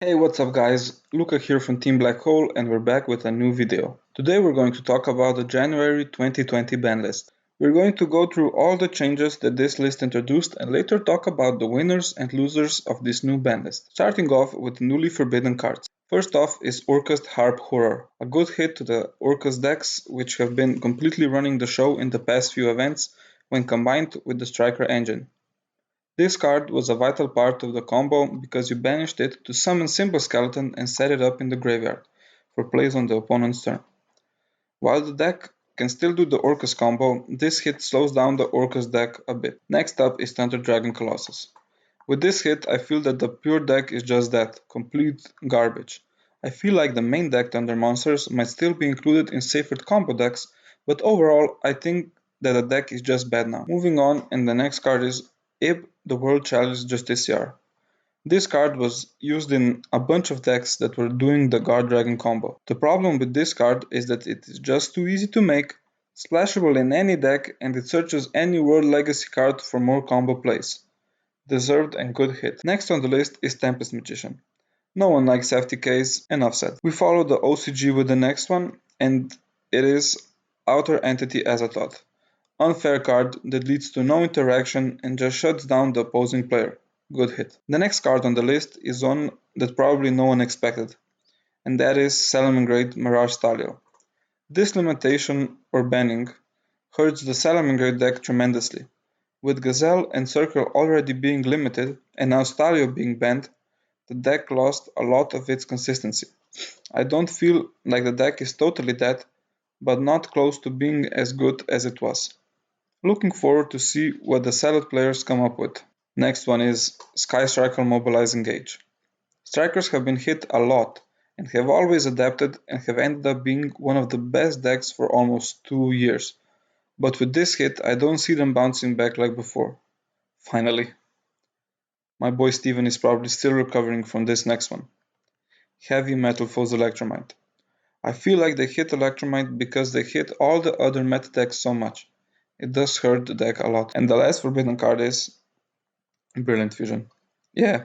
Hey, what's up guys? Luca here from Team Black Hole and we're back with a new video. Today we're going to talk about the January 2020 ban list. We're going to go through all the changes that this list introduced and later talk about the winners and losers of this new ban list. Starting off with newly forbidden cards. First off is Orcust Harp Horror, a good hit to the Orcust decks which have been completely running the show in the past few events when combined with the Striker engine. This card was a vital part of the combo because you banished it to summon Simple Skeleton and set it up in the graveyard for plays on the opponent's turn. While the deck can still do the Orcus combo, this hit slows down the Orcus deck a bit. Next up is Thunder Dragon Colossus. With this hit, I feel that the pure deck is just that, complete garbage. I feel like the main deck Thunder monsters might still be included in safer combo decks, but overall I think that the deck is just bad now. Moving on, and the next card is Ib, the World Challenge Justiciar. This card was used in a bunch of decks that were doing the Guard Dragon combo. The problem with this card is that it is just too easy to make, splashable in any deck, and it searches any World Legacy card for more combo plays. Deserved and good hit. Next on the list is Tempest Magician. No one likes FTKs, enough said. We follow the OCG with the next one, and it is Outer Entity as a Thought. Unfair card that leads to no interaction and just shuts down the opposing player. Good hit. The next card on the list is one that probably no one expected, and that is Salamangreat Mirage Stalio. This limitation or banning hurts the Salamangreat deck tremendously. With Gazelle and Circle already being limited and now Stalio being banned, the deck lost a lot of its consistency. I don't feel like the deck is totally dead, but not close to being as good as it was. Looking forward to see what the Salad players come up with. Next one is Sky Striker Mobilize Engage. Strikers have been hit a lot and have always adapted and have ended up being one of the best decks for almost 2 years. But with this hit, I don't see them bouncing back like before. Finally. My boy Steven is probably still recovering from this next one. Heavy Metal Foes Electromite. I feel like they hit Electromite because they hit all the other meta decks so much. It does hurt the deck a lot. And the last forbidden card is Brilliant Fusion. Yeah,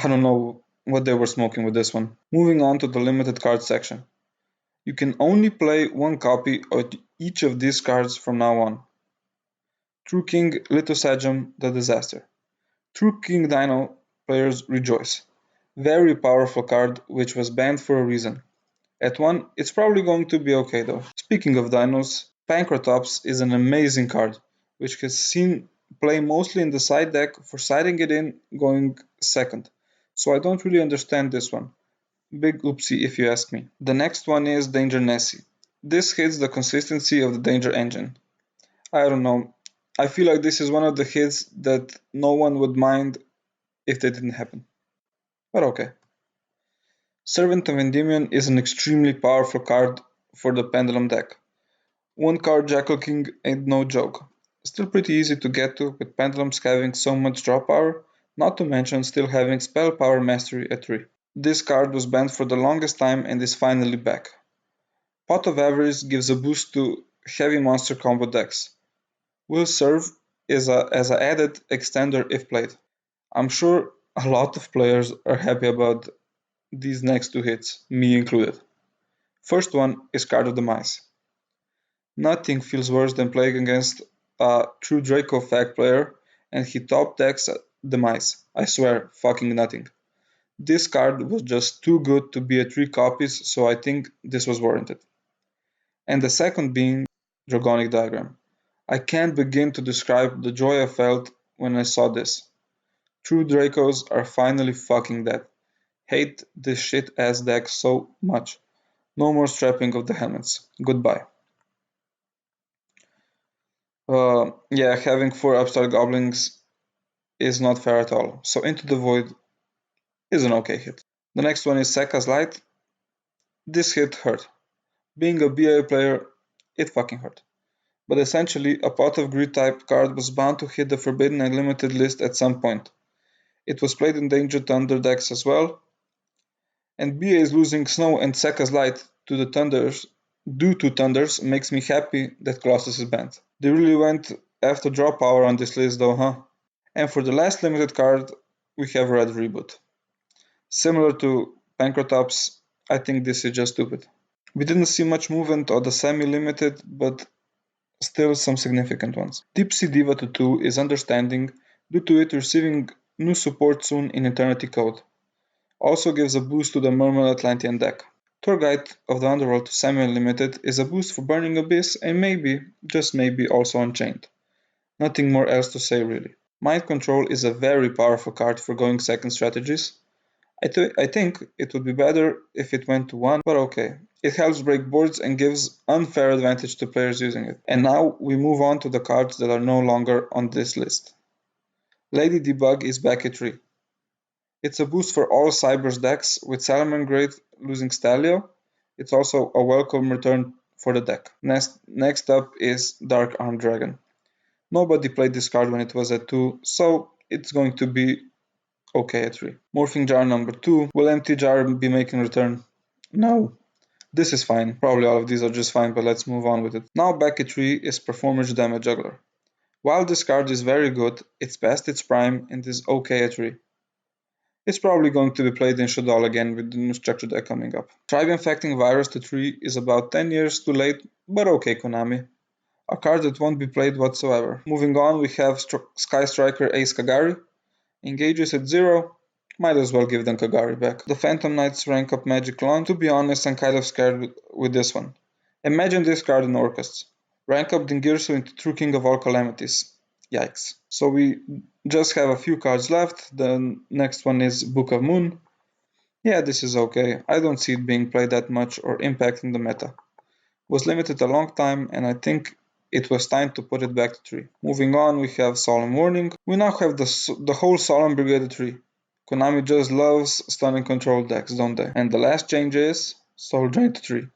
I don't know what they were smoking with this one. Moving on to the limited card section. You can only play one copy of each of these cards from now on. True King Lithosagem the Disaster. True King Dino players rejoice. Very powerful card which was banned for a reason. At 1, it's probably going to be okay though. Speaking of dinos, Pancratops is an amazing card, which has seen play mostly in the side deck for siding it in going second. So I don't really understand this one. Big oopsie if you ask me. The next one is Danger Nessie. This hits the consistency of the Danger engine. I don't know. I feel like this is one of the hits that no one would mind if they didn't happen. But okay. Servant of Endymion is an extremely powerful card for the Pendulum deck. One card Jackal King ain't no joke. Still pretty easy to get to with Pendulums having so much draw power, not to mention still having Spell Power Mastery at 3. This card was banned for the longest time and is finally back. Pot of Avarice gives a boost to heavy monster combo decks. Will serve as a added extender if played. I'm sure a lot of players are happy about these next two hits, me included. First one is Card of the Mice. Nothing feels worse than playing against a true Draco Fag player and he top decks the Mice. I swear, fucking nothing. This card was just too good to be at 3 copies, so I think this was warranted. And the second being Dragonic Diagram. I can't begin to describe the joy I felt when I saw this. True Dracos are finally fucking dead. Hate this shit ass deck so much. No more strapping of the helmets. Goodbye. Yeah, having 4 Upstart Goblins is not fair at all. So Into the Void is an okay hit. The next one is Sekka's Light. This hit hurt. Being a BA player, it fucking hurt. But essentially, a Pot of Greed type card was bound to hit the Forbidden and Limited list at some point. It was played in Danger Thunder decks as well, and BA's losing Snow and Sekka's Light to the Thunders due to Thunders makes me happy that Colossus is banned. They really went after draw power on this list though, huh? And for the last limited card, we have Red Reboot. Similar to Pancratops, I think this is just stupid. We didn't see much movement on the semi-limited, but still some significant ones. Deep Sea Diva to 2 is understanding due to it receiving new support soon in Eternity Code. Also gives a boost to the Mermaid Atlantean deck. Tour Guide of the Underworld to semi-limited is a boost for Burning Abyss and maybe, just maybe, also Unchained. Nothing more else to say really. Mind Control is a very powerful card for going second strategies. I think it would be better if it went to 1, but okay. It helps break boards and gives unfair advantage to players using it. And now we move on to the cards that are no longer on this list. Lady Debug is back at 3. It's a boost for all Cyber's decks, with Salamangreat losing Stalio. It's also a welcome return for the deck. Next up is Dark Armed Dragon. Nobody played this card when it was at 2, so it's going to be okay at 3. Morphing Jar number 2. Will Empty Jar be making return? No. This is fine. Probably all of these are just fine, but let's move on with it. Now back at 3 is Performance Damage Juggler. While this card is very good, it's past its prime and is okay at 3. It's probably going to be played in Shaddoll again with the new structure deck coming up. Tribe Infecting Virus to 3 is about 10 years too late, but okay Konami. A card that won't be played whatsoever. Moving on, we have Sky Striker Ace Kagari. Engages at 0, might as well give them Kagari back. The Phantom Knights rank up Magic Launch. To be honest, I'm kind of scared with this one. Imagine this card in Orcust. Rank up Dingirsu into True King of all Calamities. Yikes. So we just have a few cards left. The next one is Book of Moon. Yeah, this is okay. I don't see it being played that much or impacting the meta. Was limited a long time and I think it was time to put it back to 3. Moving on, we have Solemn Warning. We now have the whole Solemn Brigade at 3. Konami just loves stun and control decks, don't they? And the last change is Soul Drain to 3.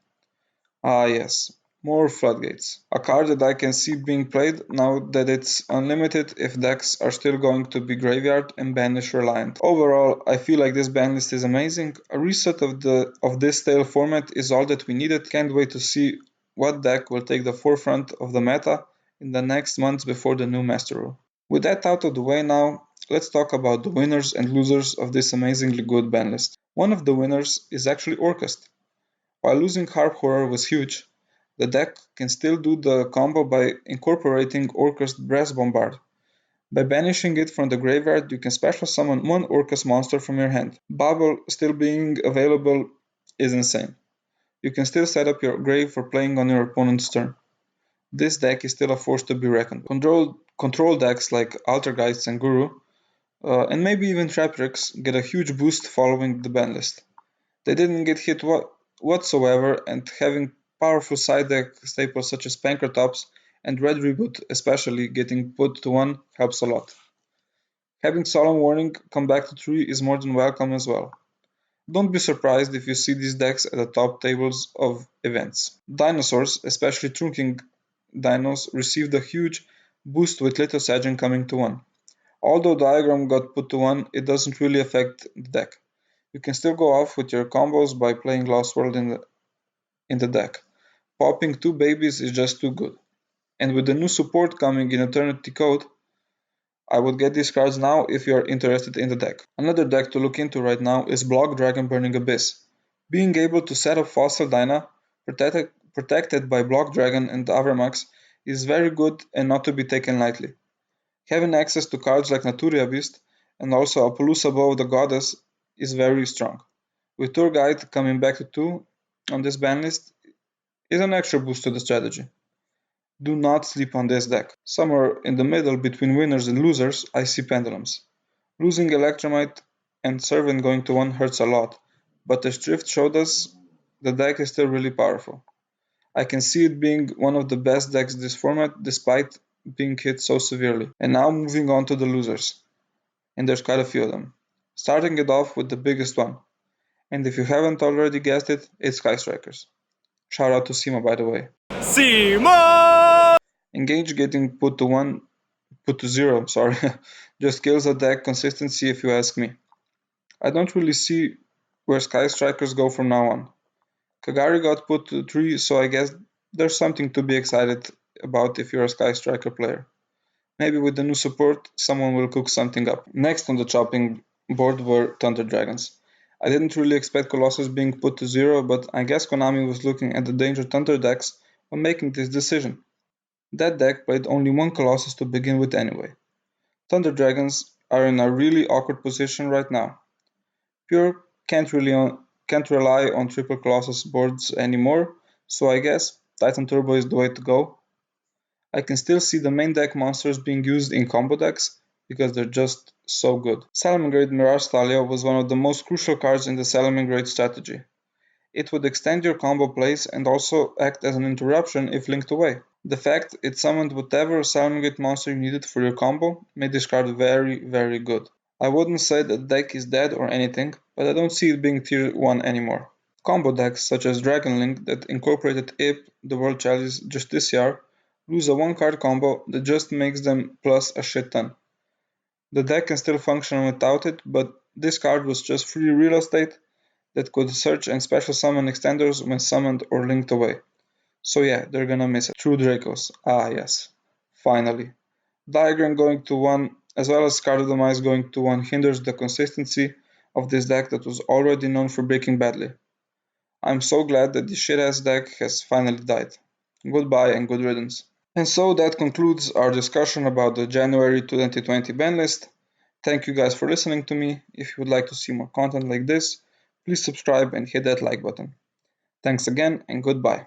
Ah yes, more Floodgates. A card that I can see being played now that it's unlimited if decks are still going to be Graveyard and Banish reliant. Overall, I feel like this ban list is amazing. A reset of this stale format is all that we needed. Can't wait to see what deck will take the forefront of the meta in the next months before the new Master Rule. With that out of the way now, let's talk about the winners and losers of this amazingly good ban list. One of the winners is actually Orcust. While losing Harp Horror was huge, the deck can still do the combo by incorporating Orcust Brass Bombard. By banishing it from the graveyard, you can special summon one Orcust monster from your hand. Bubble still being available is insane. You can still set up your grave for playing on your opponent's turn. This deck is still a force to be reckoned with. Control decks like Altergeists and Guru, and maybe even Traptrix, get a huge boost following the ban list. They didn't get hit whatsoever, and having powerful side deck staples such as Pancratops and Red Reboot especially getting put to 1 helps a lot. Having Solemn Warning come back to 3 is more than welcome as well. Don't be surprised if you see these decks at the top tables of events. Dinosaurs, especially Trunking Dinos, received a huge boost with Little Sagin coming to 1. Although Diagram got put to 1, it doesn't really affect the deck. You can still go off with your combos by playing Lost World in the deck. Popping 2 babies is just too good. And with the new support coming in Eternity Code, I would get these cards now if you are interested in the deck. Another deck to look into right now is Block Dragon Burning Abyss. Being able to set up Fossil Dyna, protected by Block Dragon and Avramax, is very good and not to be taken lightly. Having access to cards like Naturia Beast and also Apollousa Bow of the Goddess is very strong. With Tour Guide coming back to 2 on this ban list is an extra boost to the strategy. Do not sleep on this deck. Somewhere in the middle between winners and losers, I see Pendulums. Losing Electromite and Servant going to 1 hurts a lot, but as Drift showed us, the deck is still really powerful. I can see it being one of the best decks this format despite being hit so severely. And now moving on to the losers. And there's quite a few of them. Starting it off with the biggest one. And if you haven't already guessed it, it's Sky Strikers. Shout out to Sima, by the way. Sima! Engage getting put to 0, sorry, just kills the deck consistency if you ask me. I don't really see where Sky Strikers go from now on. Kagari got put to 3, so I guess there's something to be excited about if you're a Sky Striker player. Maybe with the new support, someone will cook something up. Next on the chopping board were Thunder Dragons. I didn't really expect Colossus being put to 0, but I guess Konami was looking at the Danger Thunder decks when making this decision. That deck played only one Colossus to begin with anyway. Thunder Dragons are in a really awkward position right now. Pure can't rely on triple Colossus boards anymore, so I guess Titan Turbo is the way to go. I can still see the main deck monsters being used in combo decks because they're just so good. Salamangreat Mirage Thalia was one of the most crucial cards in the Salamangreat strategy. It would extend your combo plays and also act as an interruption if linked away. The fact it summoned whatever Salamangreat monster you needed for your combo made this card very, very good. I wouldn't say that the deck is dead or anything, but I don't see it being tier 1 anymore. Combo decks such as Dragon Link that incorporated Ape, the World Challenge just this year, lose a one card combo that just makes them plus a shit ton. The deck can still function without it, but this card was just free real estate that could search and special summon extenders when summoned or linked away. So yeah, they're gonna miss it. True Dracos. Ah yes. Finally. Diagram going to 1 as well as Cardomize going to 1 hinders the consistency of this deck that was already known for breaking badly. I'm so glad that this shit-ass deck has finally died. Goodbye and good riddance. And so that concludes our discussion about the January 2020 ban list. Thank you guys for listening to me. If you would like to see more content like this, please subscribe and hit that like button. Thanks again and goodbye.